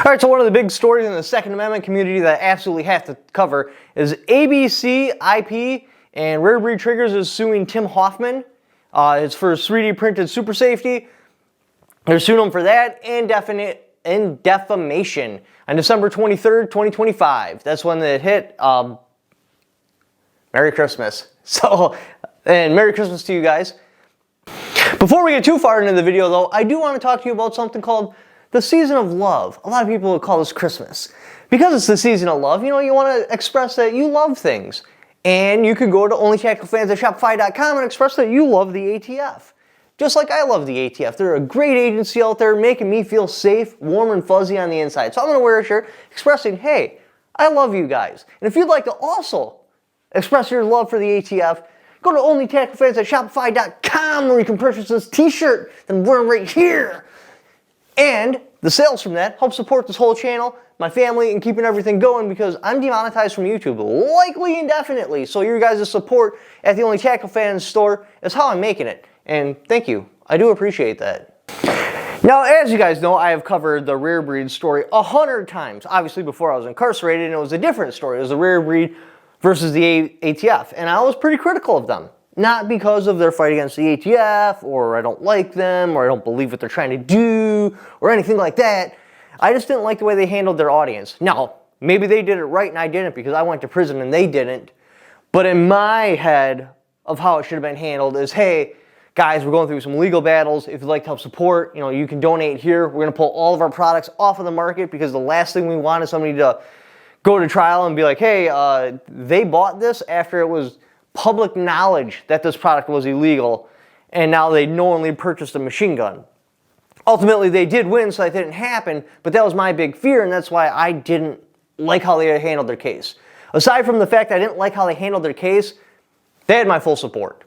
All right, so one of the big stories in the Second Amendment community that I absolutely have to cover is ABC, IP, and Rare Breed Triggers is suing Tim Hoffman. It's for 3D printed super safety. They're suing him for that and defamation on December 23rd, 2025. That's when it hit. Merry Christmas. And Merry Christmas to you guys. Before we get too far into the video though, I do want to talk to you about something called the season of love. A lot of people would call this Christmas. Because it's the season of love, you know, you want to express that you love things. And you can go to onlytacticalfans@shopify.com and express that you love the ATF. Just like I love the ATF. They're a great agency out there making me feel safe, warm and fuzzy on the inside. So I'm going to wear a shirt expressing, hey, I love you guys. And if you'd like to also express your love for the ATF, go to onlytacticalfans@shopify.com where you can purchase this t-shirt that I'm wearing right here. And the sales from that help support this whole channel, my family, and keeping everything going because I'm demonetized from YouTube, likely indefinitely. So your guys' support at the Only Tactical Fans store is how I'm making it. And thank you. I do appreciate that. Now, as you guys know, I have covered the Rare Breed story 100 times. Obviously, before I was incarcerated, and it was a different story. It was the Rare Breed versus the ATF. And I was pretty critical of them. Not because of their fight against the ATF, or I don't like them, or I don't believe what they're trying to do, or anything like that. I just didn't like the way they handled their audience. Now, maybe they did it right and I didn't because I went to prison and they didn't. But in my head of how it should have been handled is, hey, guys, we're going through some legal battles. If you'd like to help support, you know, you can donate here. We're going to pull all of our products off of the market because the last thing we want is somebody to go to trial and be like, hey, they bought this after it was public knowledge that this product was illegal, and now they knowingly purchased a machine gun. Ultimately, they did win, so that didn't happen, but that was my big fear, and that's why I didn't like how they handled their case. Aside from the fact that I didn't like how they handled their case, they had my full support.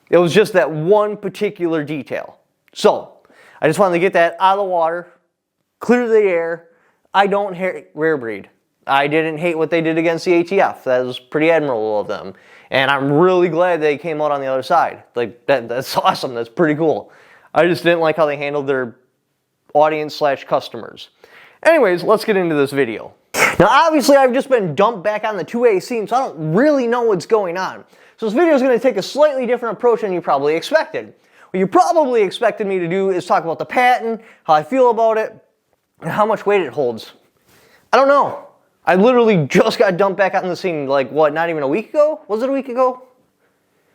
It was just that one particular detail. So, I just wanted to get that out of the water, clear the air. I don't hate Rare Breed. I didn't hate what they did against the ATF. That was pretty admirable of them. And I'm really glad they came out on the other side. Like, that's awesome. That's pretty cool. I just didn't like how they handled their audience/customers. Anyways, let's get into this video. Now, obviously, I've just been dumped back on the 2A scene, so I don't really know what's going on. So this video is going to take a slightly different approach than you probably expected. What you probably expected me to do is talk about the patent, how I feel about it, and how much weight it holds. I don't know. I literally just got dumped back out in the scene, like, what, not even a week ago? Was it a week ago?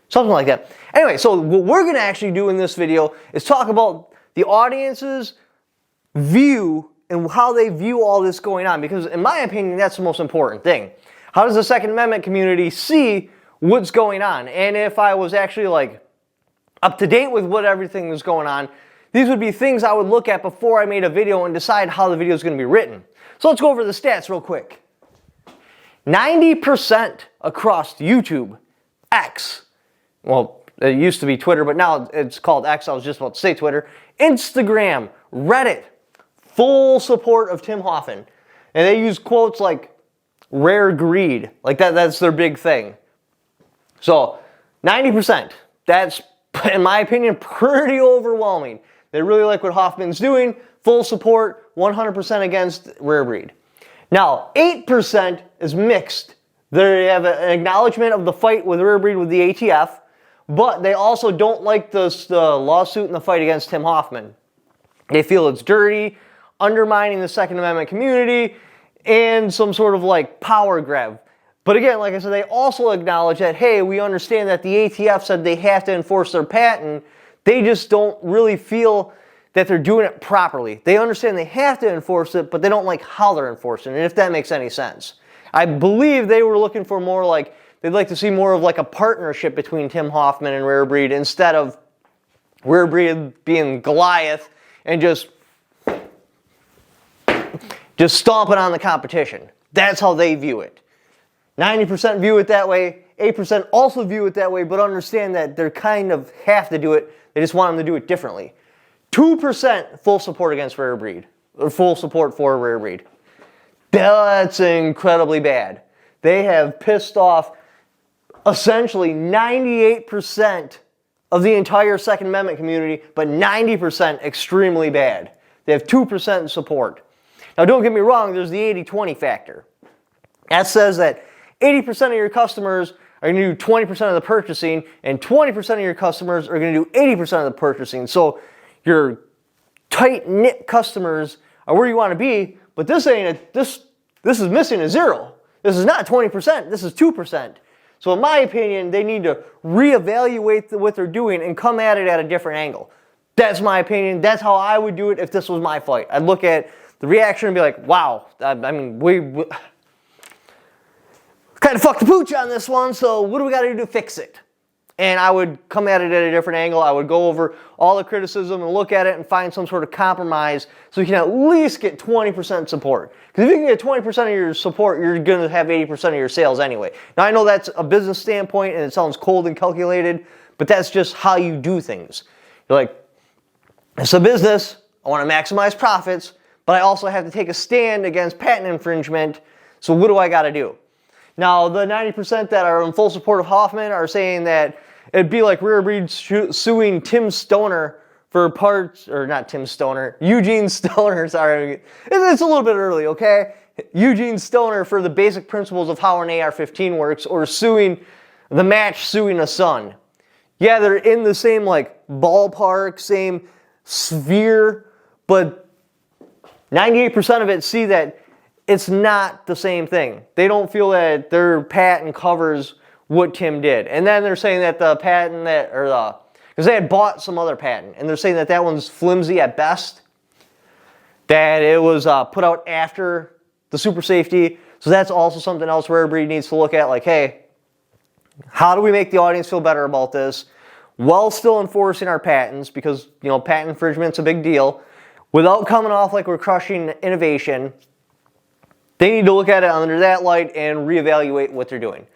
Something like that. Anyway, so what we're going to actually do in this video is talk about the audience's view and how they view all this going on. Because in my opinion, that's the most important thing. How does the Second Amendment community see what's going on? And if I was actually, like, up to date with what everything is going on, these would be things I would look at before I made a video and decide how the video is going to be written. So let's go over the stats real quick. 90% across YouTube, X, well, it used to be Twitter, but now it's called X. I was just about to say Twitter. Instagram, Reddit, full support of Tim Hoffman. And they use quotes like rare greed, like that's their big thing. So 90%, that's, in my opinion, pretty overwhelming. They really like what Hoffman's doing, full support, 100% against Rare Breed. Now, 8% is mixed. They have an acknowledgement of the fight with Rare Breed with the ATF, but they also don't like the lawsuit and the fight against Tim Hoffman. They feel it's dirty, undermining the Second Amendment community, and some sort of like power grab. But again, like I said, they also acknowledge that, hey, we understand that the ATF said they have to enforce their patent. They just don't really feel that they're doing it properly. They understand they have to enforce it, but they don't like how they're enforcing it, if that makes any sense. I believe they were looking for more like, they'd like to see more of like a partnership between Tim Hoffman and Rare Breed instead of Rare Breed being Goliath and just stomping on the competition. That's how they view it. 90% view it that way, 8% also view it that way, but understand that they kind of have to do it. They just want them to do it differently. 2% full support against Rare Breed, or full support for Rare Breed. That's incredibly bad. They have pissed off essentially 98% of the entire Second Amendment community, but 90% extremely bad. They have 2% support. Now don't get me wrong, there's the 80-20 factor. That says that 80% of your customers are going to do 20% of the purchasing, and 20% of your customers are going to do 80% of the purchasing. So your tight-knit customers are where you want to be, but this is missing a zero. This is not 20%, this is 2%. So in my opinion, they need to reevaluate what they're doing and come at it at a different angle. That's my opinion. That's how I would do it if this was my fight. I'd look at the reaction and be like, wow, I mean, we kind of fucked the pooch on this one, so what do we got to do to fix it? And I would come at it at a different angle. I would go over all the criticism and look at it and find some sort of compromise so you can at least get 20% support. Because if you can get 20% of your support, you're going to have 80% of your sales anyway. Now, I know that's a business standpoint and it sounds cold and calculated, but that's just how you do things. You're like, it's a business. I want to maximize profits, but I also have to take a stand against patent infringement. So what do I got to do? Now, the 90% that are in full support of Hoffman are saying that it'd be like Rare Breed suing Tim Stoner for parts, or not Tim Stoner, Eugene Stoner, sorry. It's a little bit early, okay? Eugene Stoner for the basic principles of how an AR-15 works, or suing the match suing a son. Yeah, they're in the same like ballpark, same sphere, but 98% of it see that it's not the same thing. They don't feel that their patent covers what Tim did. And then they're saying that the patent that, because they had bought some other patent, and they're saying that that one's flimsy at best, that it was put out after the super safety. So that's also something else Rare Breed needs to look at, like, hey, how do we make the audience feel better about this while still enforcing our patents, because, you know, patent infringement's a big deal, without coming off like we're crushing innovation. They need to look at it under that light and reevaluate what they're doing.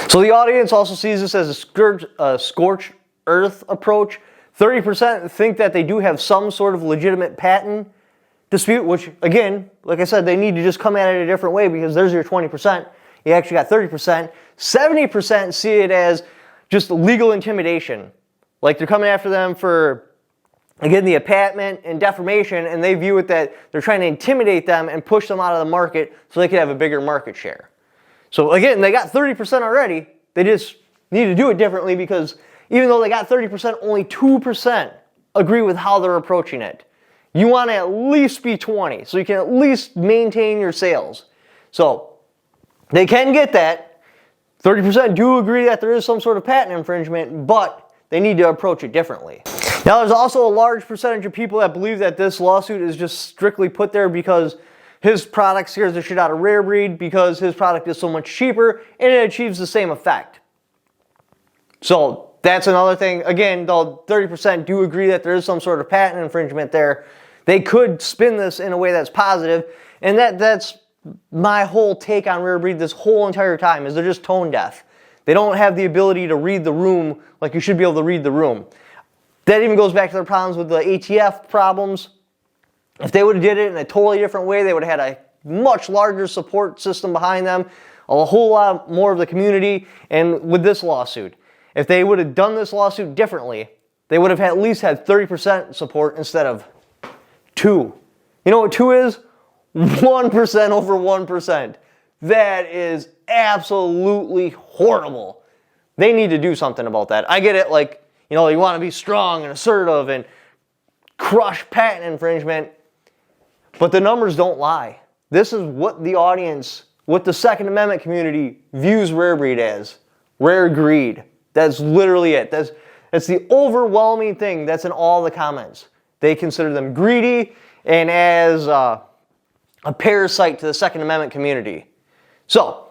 So the audience also sees this as a scorched earth approach. 30% think that they do have some sort of legitimate patent dispute, which, again, like I said, they need to just come at it a different way, because there's your 20%. You actually got 30%. 70% see it as just legal intimidation. Like they're coming after them for, again, the patent and defamation, and they view it that they're trying to intimidate them and push them out of the market so they can have a bigger market share. So again, they got 30% already. They just need to do it differently, because even though they got 30%, only 2% agree with how they're approaching it. You want to at least be 20, so you can at least maintain your sales. So they can get that. 30% do agree that there is some sort of patent infringement, but they need to approach it differently. Now, there's also a large percentage of people that believe that this lawsuit is just strictly put there because his product scares the shit out of Rare Breed, because his product is so much cheaper and it achieves the same effect. So that's another thing. Again, though 30% do agree that there is some sort of patent infringement there, they could spin this in a way that's positive, and that's my whole take on Rare Breed this whole entire time, is they're just tone deaf. They don't have the ability to read the room like you should be able to read the room. That even goes back to their problems with the ATF problems. If they would have did it in a totally different way, they would have had a much larger support system behind them, a whole lot more of the community, and with this lawsuit. If they would have done this lawsuit differently, they would have at least had 30% support instead of 2. You know what 2 is? 1% over 1%. That is absolutely horrible. They need to do something about that. I get it, like, you know, you want to be strong and assertive and crush patent infringement, but the numbers don't lie. This is what the audience, what the Second Amendment community views Rare Breed as. Rare greed. That's literally it. That's the overwhelming thing that's in all the comments. They consider them greedy and as a parasite to the Second Amendment community. So,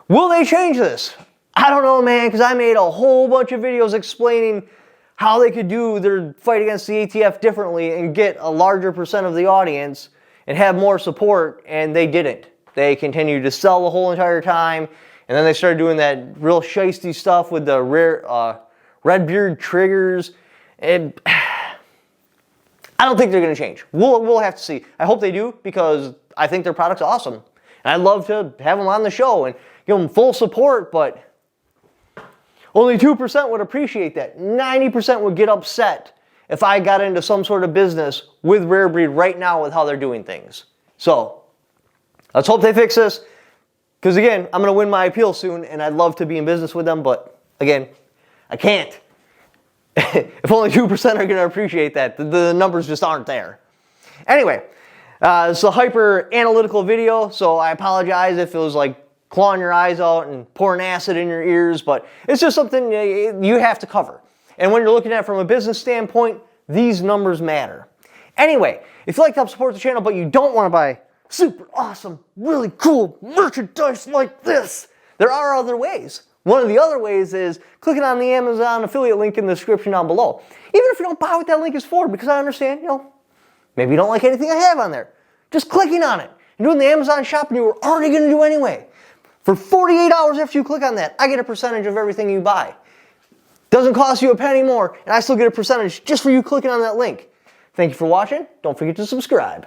will they change this? I don't know, man, because I made a whole bunch of videos explaining how they could do their fight against the ATF differently and get a larger percent of the audience and have more support, and they didn't. They continued to sell the whole entire time, and then they started doing that real shiesty stuff with the rare red beard triggers, and I don't think they're going to change. We'll have to see. I hope they do, because I think their product's awesome. And I'd love to have them on the show and give them full support, but only 2% would appreciate that. 90% would get upset if I got into some sort of business with Rare Breed right now with how they're doing things. So, Let's hope they fix this. Because again, I'm going to win my appeal soon, and I'd love to be in business with them, but again, I can't. If only 2% are going to appreciate that, the numbers just aren't there. Anyway, it's a hyper analytical video, so I apologize if it was like clawing your eyes out and pouring acid in your ears, but it's just something you have to cover. And when you're looking at it from a business standpoint, these numbers matter. Anyway, if you'd like to help support the channel, but you don't want to buy super awesome, really cool merchandise like this, there are other ways. One of the other ways is clicking on the Amazon affiliate link in the description down below. Even if you don't buy what that link is for, because I understand, maybe you don't like anything I have on there. Just clicking on it and doing the Amazon shopping you were already going to do anyway. For 48 hours after you click on that, I get a percentage of everything you buy. Doesn't cost you a penny more, and I still get a percentage just for you clicking on that link. Thank you for watching. Don't forget to subscribe.